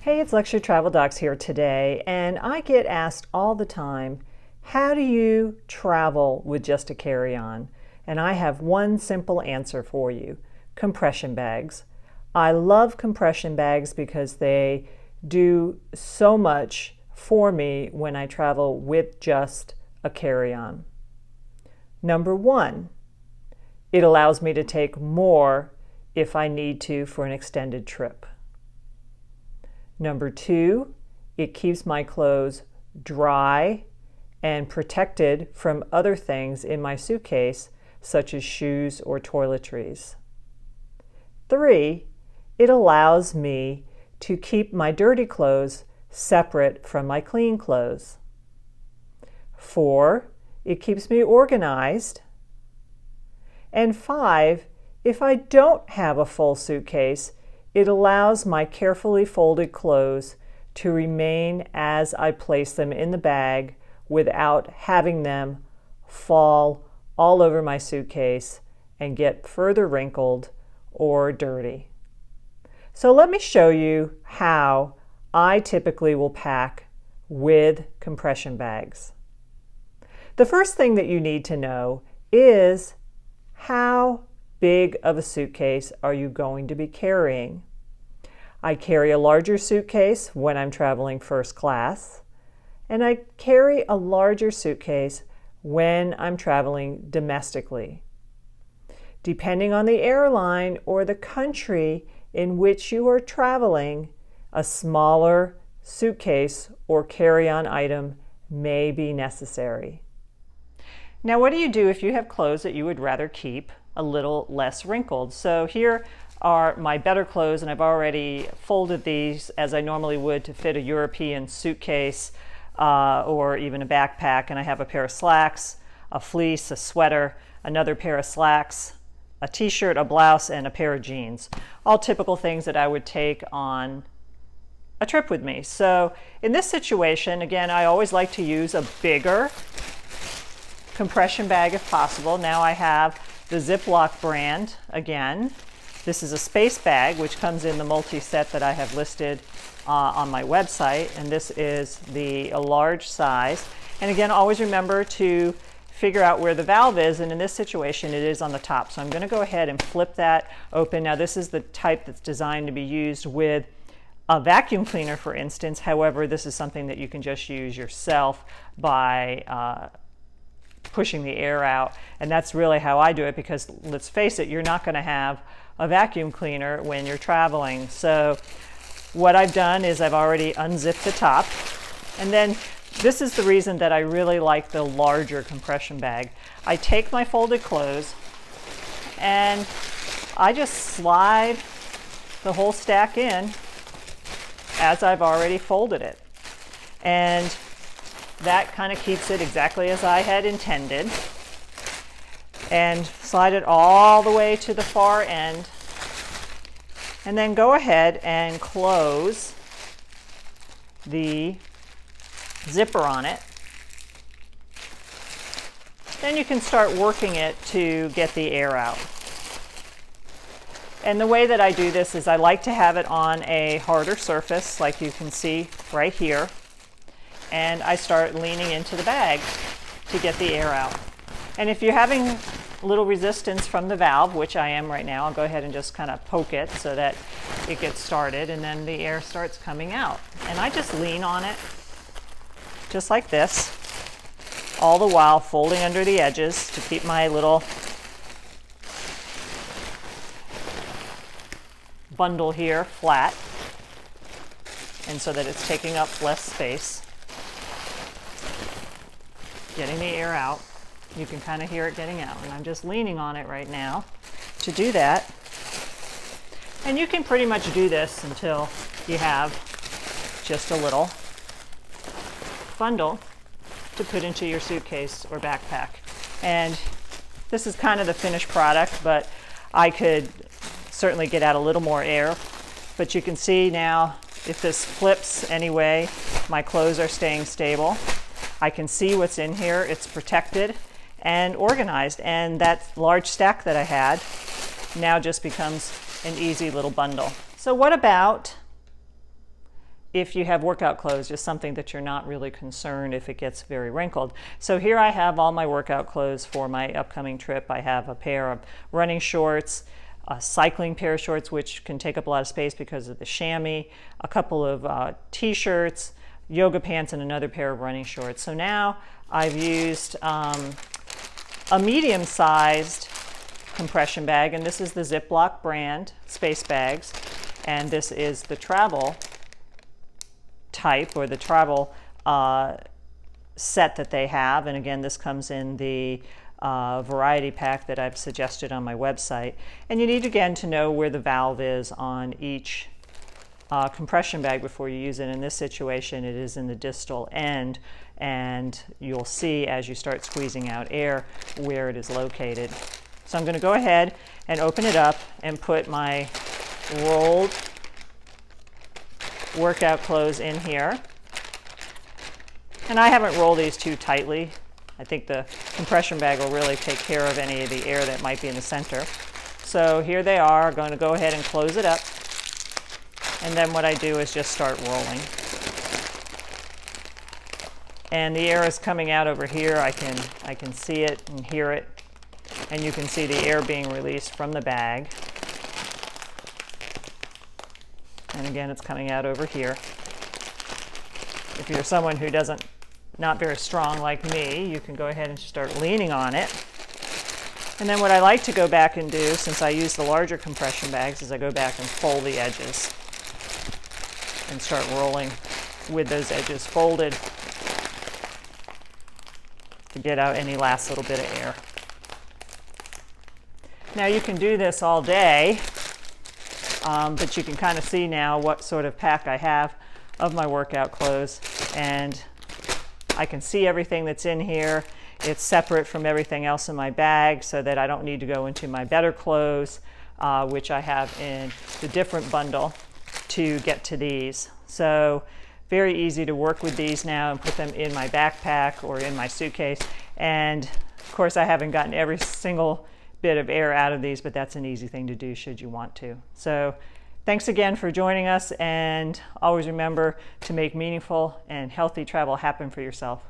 Hey, it's Lecture Travel Docs here today, and I get asked all the time, how do you travel with just a carry-on? And I have one simple answer for you: compression bags. I love compression bags because they do so much for me when I travel with just a carry-on. Number one, it allows me to take more if I need to for an extended trip. Number two, it keeps my clothes dry and protected from other things in my suitcase, such as shoes or toiletries. Three, it allows me to keep my dirty clothes separate from my clean clothes. Four, it keeps me organized. And five, if I don't have a full suitcase, it allows my carefully folded clothes to remain as I place them in the bag without having them fall all over my suitcase and get further wrinkled or dirty. So let me show you how I typically will pack with compression bags. The first thing that you need to know is how big of a suitcase are you going to be carrying? I carry a larger suitcase when I'm traveling first class, and I carry a larger suitcase when I'm traveling domestically. Depending on the airline or the country in which you are traveling, a smaller suitcase or carry-on item may be necessary. Now, what do you do if you have clothes that you would rather keep a little less wrinkled? So here are my better clothes, and I've already folded these as I normally would to fit a European suitcase or even a backpack. And I have a pair of slacks, a fleece, a sweater, another pair of slacks, a t-shirt, a blouse, and a pair of jeans. All typical things that I would take on a trip with me. So in this situation, again, I always like to use a bigger compression bag if possible. Now I have the Ziploc brand again. This is a space bag, which comes in the multi-set that I have listed on my website, and this is a large size. And again, always remember to figure out where the valve is, and in this situation it is on the top. So I'm going to go ahead and flip that open. Now this is the type that's designed to be used with a vacuum cleaner, for instance. However, this is something that you can just use yourself by pushing the air out, and that's really how I do it, because let's face it, you're not going to have a vacuum cleaner when you're traveling. So what I've done is I've already unzipped the top, and then this is the reason that I really like the larger compression bag. I take my folded clothes and I just slide the whole stack in as I've already folded it, and that kind of keeps it exactly as I had intended. And slide it all the way to the far end, and then go ahead and close the zipper on it. Then you can start working it to get the air out. And the way that I do this is I like to have it on a harder surface, like you can see right here, and I start leaning into the bag to get the air out. And if you're having a little resistance from the valve, which I am right now, I'll go ahead and just kind of poke it so that it gets started, and then the air starts coming out. And I just lean on it just like this, all the while folding under the edges to keep my little bundle here flat, and so that it's taking up less space. Getting the air out. You can kind of hear it getting out, and I'm just leaning on it right now to do that. And you can pretty much do this until you have just a little bundle to put into your suitcase or backpack. And this is kind of the finished product, but I could certainly get out a little more air. But you can see now, if this flips anyway, my clothes are staying stable. I can see what's in here. It's protected and organized, and that large stack that I had now just becomes an easy little bundle. So what about if you have workout clothes, just something that you're not really concerned if it gets very wrinkled. So here I have all my workout clothes for my upcoming trip. I have a pair of running shorts, a cycling pair of shorts, which can take up a lot of space because of the chamois, a couple of t-shirts, yoga pants, and another pair of running shorts. So now I've used a medium-sized compression bag, and this is the Ziploc brand space bags, and this is the travel type, or the travel set that they have. And again, this comes in the variety pack that I've suggested on my website. And you need, again, to know where the valve is on each compression bag before you use it. In this situation, it is in the distal end, and you'll see as you start squeezing out air where it is located. So I'm going to go ahead and open it up and put my rolled workout clothes in here. And I haven't rolled these too tightly. I think the compression bag will really take care of any of the air that might be in the center. So here they are. I'm going to go ahead and close it up. And then what I do is just start rolling. And the air is coming out over here. I can see it and hear it. And you can see the air being released from the bag. And again, it's coming out over here. If you're someone who not very strong like me, you can go ahead and start leaning on it. And then what I like to go back and do, since I use the larger compression bags, is I go back and fold the edges and start rolling with those edges folded to get out any last little bit of air. Now you can do this all day, but you can kind of see now what sort of pack I have of my workout clothes, and I can see everything that's in here. It's separate from everything else in my bag so that I don't need to go into my better clothes, which I have in the different bundle, to get to these. So very easy to work with these now and put them in my backpack or in my suitcase. And of course I haven't gotten every single bit of air out of these, but that's an easy thing to do should you want to. So thanks again for joining us, and always remember to make meaningful and healthy travel happen for yourself.